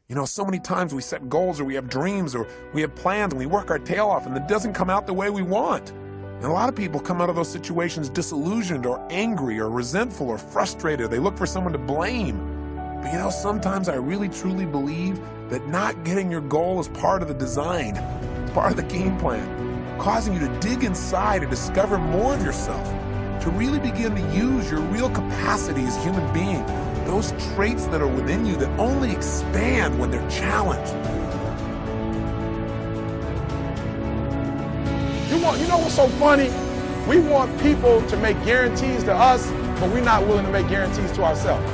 You know, so many times we set goals or we have dreams or we have plans and we work our tail off and it doesn't come out the way we want. And a lot of people come out of those situations disillusioned or angry or resentful or frustrated. They look for someone to blame. But you know, sometimes I really truly believe that not getting your goal is part of the design. It's part of the game plan, causing you to dig inside and discover more of yourself, to really begin to use your real capacity as a human being, those traits that are within you that only expand when they're challenged. You know what's so funny? We want people to make guarantees to us, but we're not willing to make guarantees to ourselves.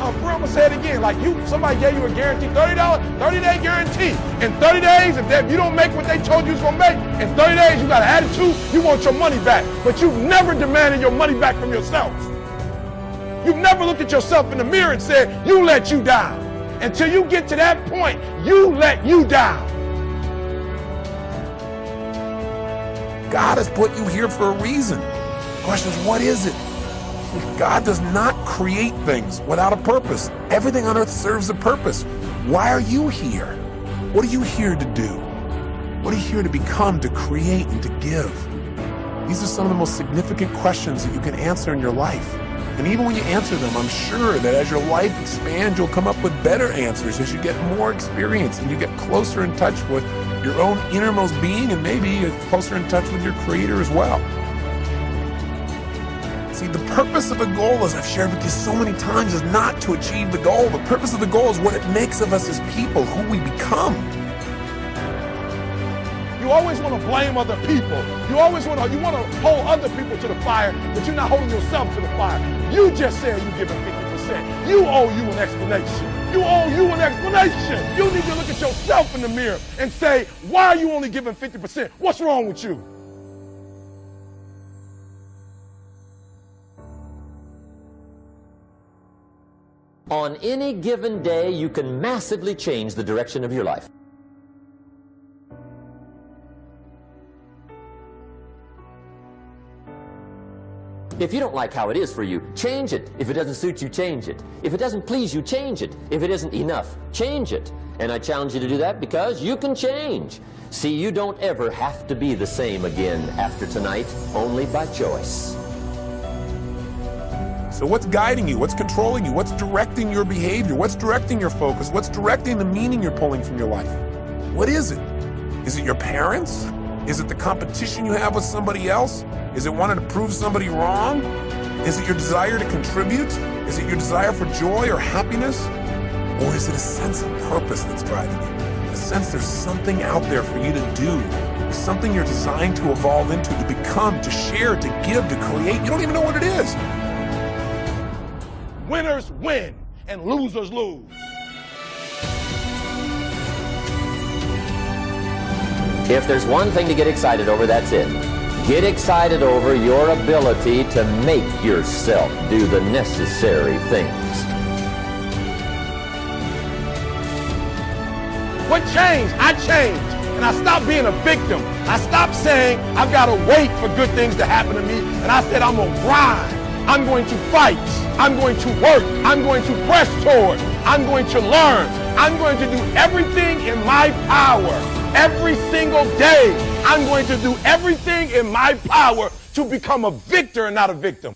I'm going to say it again. Like somebody gave you a guarantee, $30, 30-day guarantee. In 30 days, if you don't make what they told you was going to make, in 30 days you got an attitude, you want your money back. But you've never demanded your money back from yourself. You've never looked at yourself in the mirror and said, you let you down. Until you get to that point, you let you down. God has put you here for a reason. The question is, what is it? God does not create things without a purpose. Everything on earth serves a purpose. Why are you here? What are you here to do? What are you here to become, to create, and to give? These are some of the most significant questions that you can answer in your life. And even when you answer them, I'm sure that as your life expands, you'll come up with better answers as you get more experience and you get closer in touch with your own innermost being and maybe closer in touch with your Creator as well. See, the purpose of a goal, as I've shared with you so many times, is not to achieve the goal. The purpose of the goal is what it makes of us as people, who we become. You always want to blame other people. You want to hold other people to the fire, but you're not holding yourself to the fire. You just said you're giving 50%. You owe you an explanation. You owe you an explanation. You need to look at yourself in the mirror and say, why are you only giving 50%? What's wrong with you? On any given day, you can massively change the direction of your life. If you don't like how it is for you, change it. If it doesn't suit you, change it. If it doesn't please you, change it. If it isn't enough, change it. And I challenge you to do that because you can change. See, you don't ever have to be the same again after tonight, only by choice. So what's guiding you? What's controlling you? What's directing your behavior? What's directing your focus? What's directing the meaning you're pulling from your life? What is it? Is it your parents? Is it the competition you have with somebody else? Is it wanting to prove somebody wrong? Is it your desire to contribute? Is it your desire for joy or happiness? Or is it a sense of purpose that's driving you? A sense there's something out there for you to do. There's something you're designed to evolve into, to become, to share, to give, to create. You don't even know what it is. Winners win and losers lose. If there's one thing to get excited over, that's it. Get excited over your ability to make yourself do the necessary things. What changed? I changed. And I stopped being a victim. I stopped saying I've got to wait for good things to happen to me. And I said I'm going to grind. I'm going to fight. I'm going to work. I'm going to press toward. I'm going to learn. I'm going to do everything in my power. Every single day, I'm going to do everything in my power to become a victor and not a victim.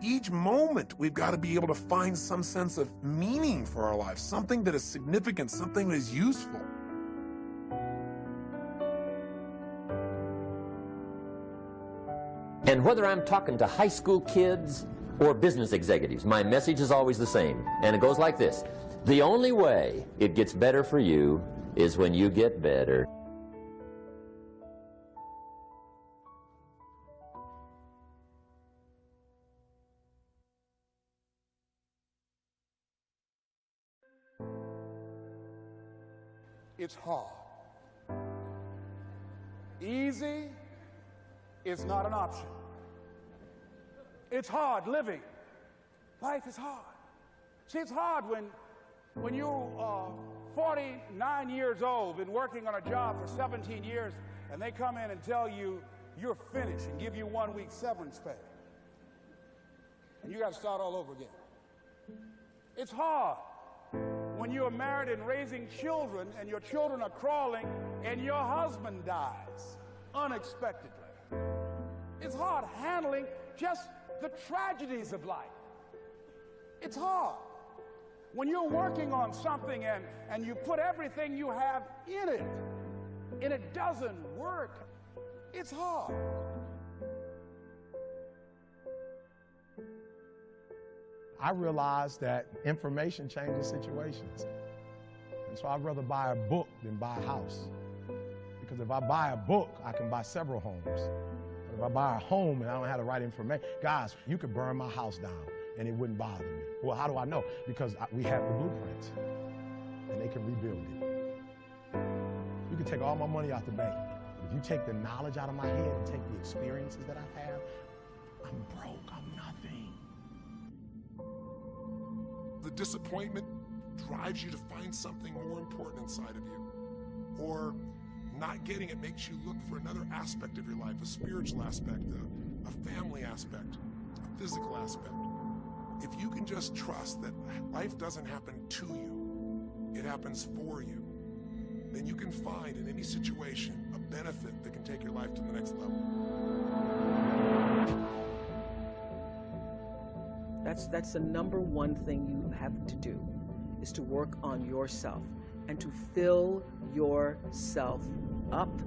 Each moment, we've got to be able to find some sense of meaning for our lives, something that is significant, something that is useful. And whether I'm talking to high school kids or business executives, my message is always the same. And it goes like this. The only way it gets better for you is when you get better. It's hard. Easy is not an option. It's hard living. Life is hard. See, it's hard when you 49 years old, been working on a job for 17 years, and they come in and tell you you're finished and give you 1 week severance pay. And you got to start all over again. It's hard when you're married and raising children and your children are crawling and your husband dies unexpectedly. It's hard handling just the tragedies of life. It's hard when you're working on something and you put everything you have in it and it doesn't work. It's hard. I realized that information changes situations. And so I'd rather buy a book than buy a house. Because if I buy a book, I can buy several homes. But if I buy a home and I don't have the right information, guys, you could burn my house down and it wouldn't bother me. Well, how do I know? Because we have the blueprints and they can rebuild it. You can take all my money out the bank. But if you take the knowledge out of my head and take the experiences that I've had, I'm broke, I'm nothing. The disappointment drives you to find something more important inside of you. Or not getting it makes you look for another aspect of your life, a spiritual aspect, a family aspect, a physical aspect. If you can just trust that life doesn't happen to you, it happens for you, then you can find in any situation a benefit that can take your life to the next level. That's the number one thing you have to do, is to work on yourself and to fill yourself up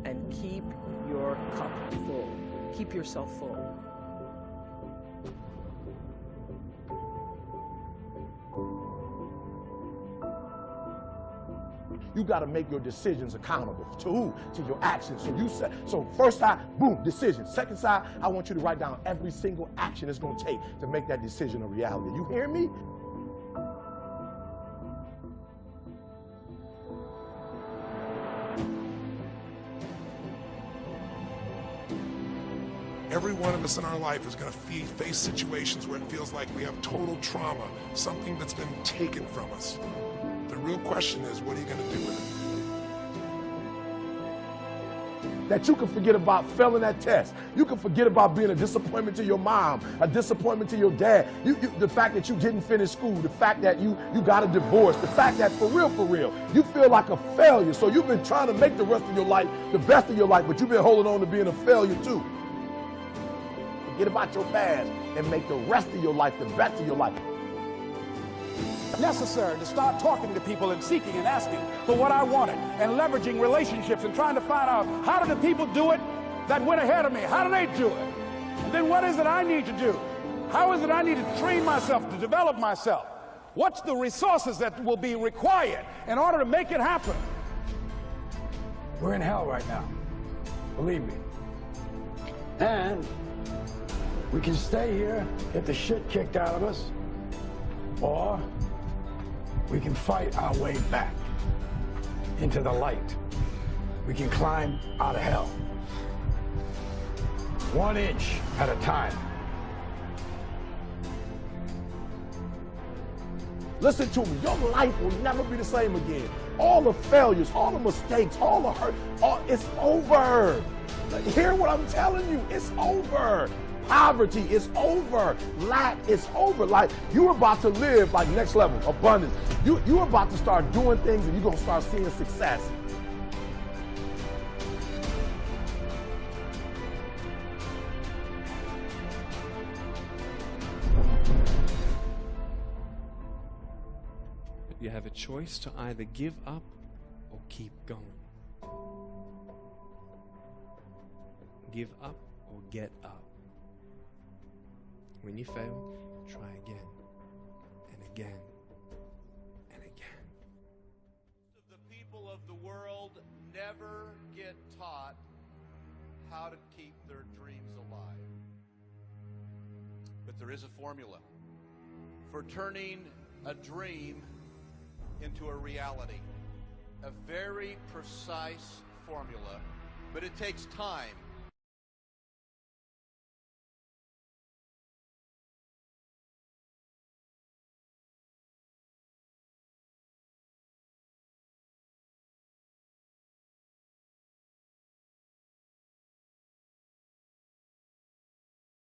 and keep your cup full. Keep yourself full. You got to make your decisions accountable. To who? To your actions. So first side, boom, decision. Second side, I want you to write down every single action it's going to take to make that decision a reality. You hear me? Every one of us in our life is going to face situations where it feels like we have total trauma, something that's been taken from us. The real question is, what are you going to do with it? That you can forget about failing that test. You can forget about being a disappointment to your mom, a disappointment to your dad. The fact that you didn't finish school, the fact that you got a divorce, the fact that for real, you feel like a failure. So you've been trying to make the rest of your life the best of your life, but you've been holding on to being a failure too. Forget about your past and make the rest of your life the best of your life. Necessary to start talking to people and seeking and asking for what I wanted and leveraging relationships and trying to find out, how do the people do it that went ahead of me? How do they do it? And then what is it I need to do? How is it I need to train myself, to develop myself? What's the resources that will be required in order to make it happen? We're in hell right now, believe me. And we can stay here, get the shit kicked out of us, or we can fight our way back into the light. We can climb out of hell. 1 inch at a time. Listen to me, your life will never be the same again. All the failures, all the mistakes, all the hurt, it's over. Hear what I'm telling you, it's over. Poverty is over. Lack is over. Like, you're about to live like next level, abundance. You're about to start doing things and you're going to start seeing success. You have a choice to either give up or keep going. Give up or get up. When you fail, try again and again and again. The people of the world never get taught how to keep their dreams alive. But there is a formula for turning a dream into a reality. A very precise formula, but it takes time.